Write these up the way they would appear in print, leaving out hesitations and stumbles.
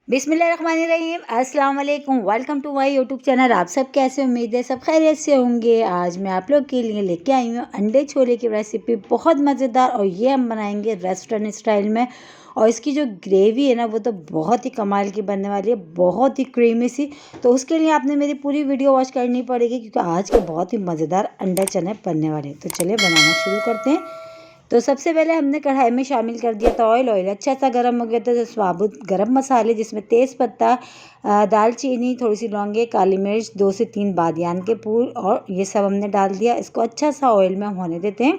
बिस्मिल्लाहिर्रहमानिर्रहीम अस्सलाम वालेकुम। Welcome to my YouTube channel. आप सब कैसे, उम्मीद है सब खैरियत से होंगे। आज मैं आप लोग के लिए लेके आई हूँ अंडे छोले की रेसिपी, बहुत मज़ेदार। और ये हम बनाएंगे रेस्टोरेंट स्टाइल में। और इसकी जो ग्रेवी है ना, वो तो बहुत ही कमाल की बनने वाली है, बहुत ही क्रीमी सी। तो उसके लिए आपने मेरी पूरी वीडियो वॉच करनी पड़ेगी, क्योंकि आज के बहुत ही मज़ेदार अंडे चने बनने वाले हैं। तो चलिए बनाना शुरू करते हैं। तो सबसे पहले हमने कढ़ाई में शामिल कर दिया था ऑयल। ऑयल अच्छा सा गर्म हो गया था, तो साबुत गरम मसाले जिसमें तेज़ पत्ता, दालचीनी, थोड़ी सी लौंगे, काली मिर्च, 2 से 3 बादियान के फूल, और ये सब हमने डाल दिया। इसको अच्छा सा ऑयल में हम होने देते हैं।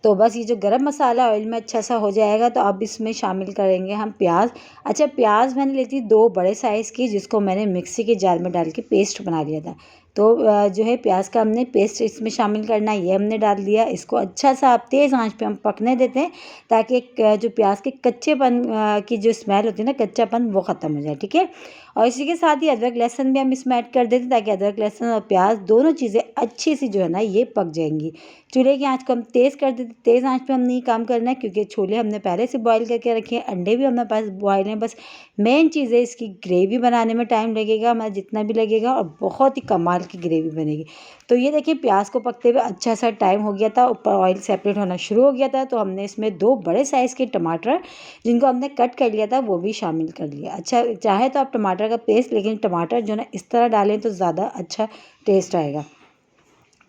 तो बस ये जो गरम मसाला ऑयल में अच्छा सा हो जाएगा, तो अब इसमें शामिल करेंगे हम प्याज। अच्छा, प्याज मैंने ली थी 2 बड़े साइज़ की, जिसको मैंने मिक्सी के जार में डाल के पेस्ट बना लिया था। तो जो है प्याज का हमने पेस्ट इसमें शामिल करना है, ये हमने डाल दिया। इसको अच्छा सा आप तेज़ आंच पे हम पकने देते हैं, ताकि जो प्याज के कच्चेपन की जो स्मेल होती है ना, कच्चापन, वो ख़त्म हो जाए। ठीक है। और इसी के साथ ही अदरक लहसुन भी हम इसमें ऐड कर देते हैं, ताकि अदरक लहसुन और प्याज दोनों चीज़ें अच्छी सी जो है ना, ये पक जाएंगी। चूल्हे की आंच को हम तेज़ कर देते, तेज़ आंच पे हमने ये काम करना है, क्योंकि छोले हमने पहले से बॉईल करके रखे हैं, अंडे भी हमारे पास बॉईल हैं। बस मेन चीज़ है, इसकी ग्रेवी बनाने में टाइम लगेगा हमारा, जितना भी लगेगा, और बहुत ही कमाल की ग्रेवी बनेगी। तो ये देखिए, प्याज को पकते हुए अच्छा सा टाइम हो गया था, ऊपर ऑयल सेपरेट होना शुरू हो गया था। तो हमने इसमें 2 बड़े साइज़ के टमाटर, जिनको हमने कट कर लिया था, वो भी शामिल कर लिया। अच्छा, चाहे तो आप टमाटर का पेस्ट, लेकिन टमाटर जो है ना, इस तरह डालें तो ज़्यादा अच्छा टेस्ट आएगा।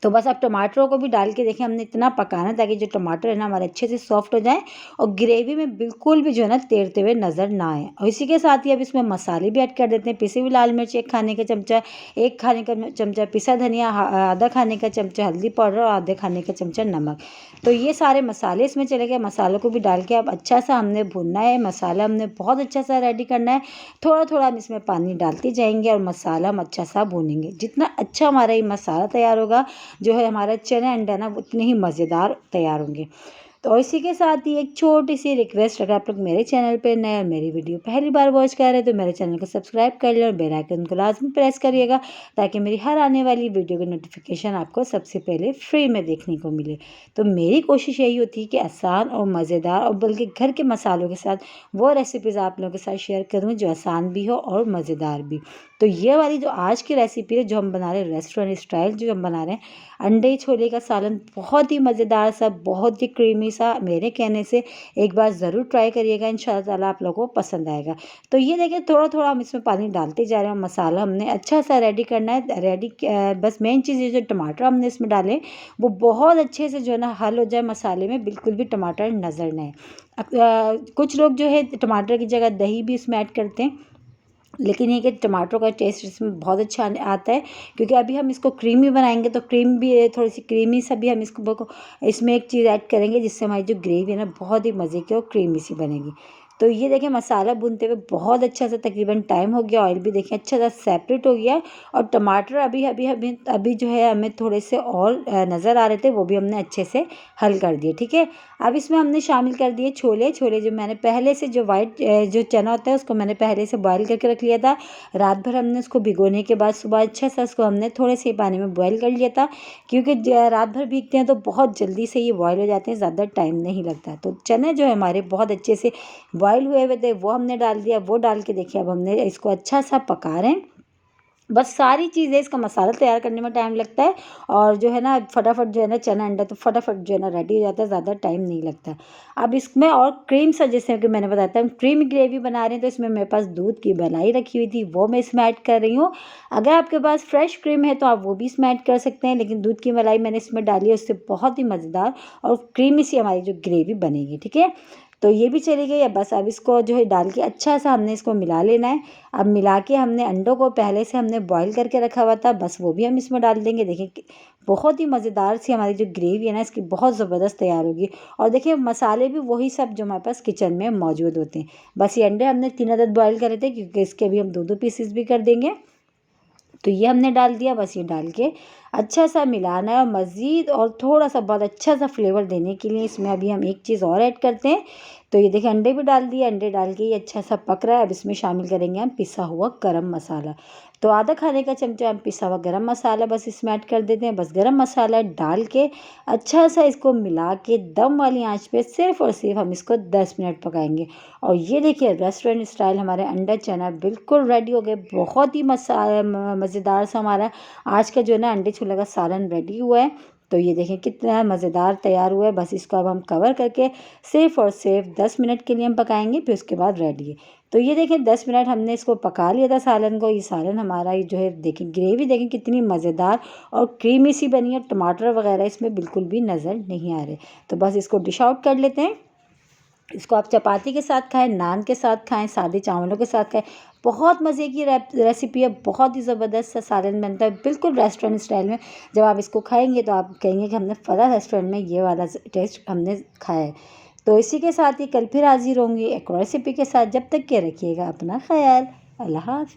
तो बस अब टमाटरों को भी डाल के देखिए, हमने इतना पकाना ताकि जो टमाटर है ना हमारे अच्छे से सॉफ्ट हो जाए, और ग्रेवी में बिल्कुल भी जो है ना तैरते हुए नज़र ना आए। और इसी के साथ ही अब इसमें मसाले भी ऐड कर देते हैं। पिसी हुई लाल मिर्च 1 खाने का चमचा, 1 खाने का चमचा पिसा धनिया, आधा खाने का चमचा हल्दी पाउडर, और आधे खाने का चमचा नमक। तो ये सारे मसाले इसमें चले गए। मसालों को भी डाल के अब अच्छा सा हमने भूनना है। मसाला हमने बहुत अच्छा सा रेडी करना है। थोड़ा थोड़ा हम इसमें पानी डालते जाएंगे, और मसाला हम अच्छा सा भूनेंगे। जितना अच्छा हमारा ये मसाला तैयार होगा, जो है हमारा चना अंडा ना, उतने ही मज़ेदार तैयार होंगे। तो इसी के साथ ही एक छोटी सी रिक्वेस्ट, अगर आप लोग मेरे चैनल पे नए और मेरी वीडियो पहली बार वॉच कर रहे हैं, तो मेरे चैनल को सब्सक्राइब कर लें और बेल आइकन को लाजमी प्रेस करिएगा, ताकि मेरी हर आने वाली वीडियो की नोटिफिकेशन आपको सबसे पहले फ्री में देखने को मिले। तो मेरी कोशिश यही होती है कि आसान और मज़ेदार, और बल्कि घर के मसालों के साथ वो रेसिपीज़ आप लोगों के साथ शेयर करूँ जो आसान भी हो और मज़ेदार भी। तो ये वाली जो आज की रेसिपी है, जो हम बना रहे हैं रेस्टोरेंट स्टाइल, जो हम बना रहे हैं अंडे छोले का सालन, बहुत ही मज़ेदार सा, बहुत ही क्रीमी सा, मेरे कहने से एक बार ज़रूर ट्राई करिएगा। इंशाल्लाह ताला आप लोगों को पसंद आएगा। तो ये देखिए, थोड़ा थोड़ा हम इसमें पानी डालते जा रहे हैं। मसाला हमने अच्छा सा रेडी करना है। बस मेन चीज़ ये, जो टमाटर हमने इसमें डाले, वो बहुत अच्छे से जो है ना हल हो जाए मसाले में, बिल्कुल भी टमाटर नज़र न आए। कुछ लोग जो है टमाटर की जगह दही भी इसमें ऐड करते हैं, लेकिन ये कि टमाटर का टेस्ट इसमें बहुत अच्छा आता है, क्योंकि अभी हम इसको क्रीमी बनाएंगे। तो क्रीम भी थोड़ी सी क्रीमी सा भी हम इसको इसमें एक चीज़ ऐड करेंगे, जिससे हमारी जो ग्रेवी है ना, बहुत ही मज़े की और क्रीमी सी बनेगी। तो ये देखिए, मसाला भूनते हुए बहुत अच्छा सा तकरीबन टाइम हो गया। ऑयल भी देखिए अच्छा सा सेपरेट हो गया, और टमाटर अभी अभी अभी अभी जो है हमें थोड़े से और नज़र आ रहे थे, वो भी हमने अच्छे से हल कर दिए। ठीक है। अब इसमें हमने शामिल कर दिए छोले। छोले जो मैंने पहले से, जो वाइट जो चना होता है, उसको मैंने पहले से बॉयल करके रख लिया था। रात भर हमने उसको भिगोने के बाद सुबह अच्छा सा उसको हमने थोड़े से पानी में बॉयल कर लिया था, क्योंकि रात भर भीगते हैं तो बहुत जल्दी से ये बॉयल हो जाते हैं, ज़्यादा टाइम नहीं लगता। तो चने जो है हमारे बहुत अच्छे से बॉयल हुए हुए थे, वो हमने डाल दिया। वो डाल के देखिए, अब हमने इसको अच्छा सा पका रहे हैं। बस सारी चीज़ें, इसका मसाला तैयार करने में टाइम लगता है, और जो है ना फटाफट जो है ना चना अंडा तो फटाफट जो है ना रेडी हो जाता है, ज़्यादा टाइम नहीं लगता। अब इसमें और क्रीम सा, जैसे कि मैंने बताया था हम क्रीमी ग्रेवी बना रहे हैं, तो इसमें मेरे पास दूध की मलाई रखी हुई थी, वो मैं इसमें ऐड कर रही हूँ। अगर आपके पास फ्रेश क्रीम है तो आप वो भी इसमें ऐड कर सकते हैं, लेकिन दूध की मलाई मैंने इसमें डाली है, उससे बहुत ही मज़ेदार और क्रीमी सी हमारी जो ग्रेवी बनेगी। ठीक है। तो ये भी चली गई है। बस अब इसको जो है डाल के अच्छा सा हमने इसको मिला लेना है। अब मिला के हमने अंडों को पहले से हमने बॉईल करके रखा हुआ था, बस वो भी हम इसमें डाल देंगे। देखिए, बहुत ही मज़ेदार सी हमारी जो ग्रेवी है ना, इसकी बहुत ज़बरदस्त तैयार होगी। और देखिए, मसाले भी वही सब जो हमारे पास किचन में मौजूद होते हैं। बस ये अंडे हमने 3 अदद बॉईल करे थे, क्योंकि इसके भी हम 2-2 पीसेस भी कर देंगे। तो ये हमने डाल दिया। बस ये डाल के अच्छा सा मिलाना है, और मज़ीद और थोड़ा सा बहुत अच्छा सा फ्लेवर देने के लिए इसमें अभी हम एक चीज़ और ऐड करते हैं। तो ये देखिए अंडे भी डाल दिए, अंडे डाल के ये अच्छा सा पक रहा है। अब इसमें शामिल करेंगे हम पिसा हुआ गरम मसाला। तो आधा खाने का चमचा हम पिसा हुआ गरम मसाला बस इसमें ऐड कर देते हैं। बस गरम मसाला डाल के अच्छा सा इसको मिला के दम वाली आंच पे सिर्फ और सिर्फ हम इसको 10 मिनट पकाएंगे। और ये देखिए रेस्टोरेंट स्टाइल हमारे अंडा चना बिल्कुल रेडी हो गए। बहुत ही मज़ेदार सा हमारा आज का जो है ना अंडे छोले का सालन रेडी हुआ है। तो ये देखें कितना मज़ेदार तैयार हुआ है। बस इसको अब हम कवर करके सिर्फ और सिर्फ 10 मिनट के लिए हम पकाएंगे, फिर उसके बाद रेडी है। तो ये देखें 10 मिनट हमने इसको पका लिया था सालन को। ये सालन हमारा ये जो है देखें ग्रेवी देखें कितनी मज़ेदार और क्रीमी सी बनी है। टमाटर वगैरह इसमें बिल्कुल भी नज़र नहीं आ रहे। तो बस इसको डिश आउट कर लेते हैं। इसको आप चपाती के साथ खाएं, नान के साथ खाएं, सादे चावलों के साथ खाएं। बहुत मज़े की रेसिपी है। बहुत ही ज़बरदस्त सा सालन बनता है बिल्कुल रेस्टोरेंट स्टाइल में। जब आप इसको खाएंगे तो आप कहेंगे कि हमने फ़ला रेस्टोरेंट में ये वाला टेस्ट हमने खाया है। तो इसी के साथ ही कल फिर हाजिर होंगे एक और रेसिपी के साथ। जब तक के रखिएगा अपना ख्याल। अल्लाह हाफिज़।